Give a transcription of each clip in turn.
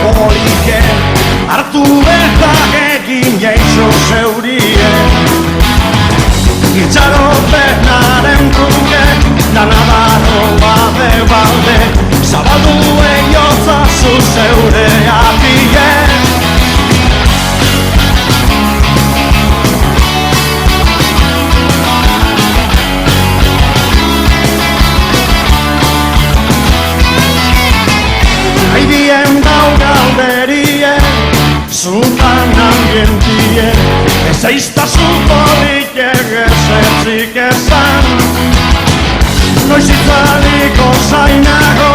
polike hartu behar egin eixo zeurie Itxaropenaren truke danadaro bade balde Zabaldu eiotzazu zeure atie Aidien daugalderie, zutan ambientie Ez eiztazu polikek ezetzik ezan Noiz itzaliko zainago,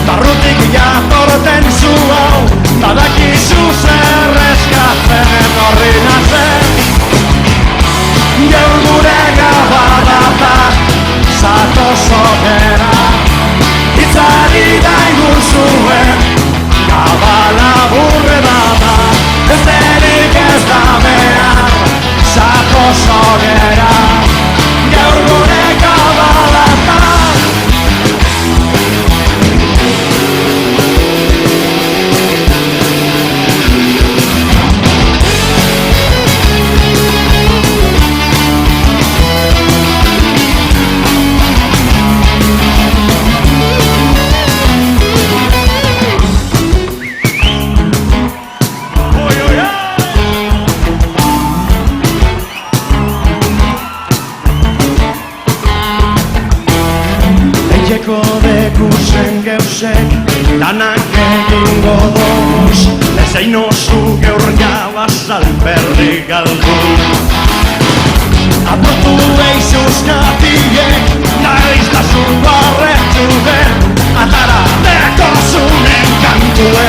barrutik jatorten zu hau Badakizu zer eskatzen horri nazen Gaur gure gabadata, zatoz ogera Itzari daigun zuen, gabala burreda da Besterik ez da behar, zatoz ogera Gaur gure gabalata Etxeko dekusen geusek, danak egingo doz Ezein osu geur jabaz alperri galdu Aportu eixuz gatiek, naiz da zu barretxu den Atara deko zunen kantue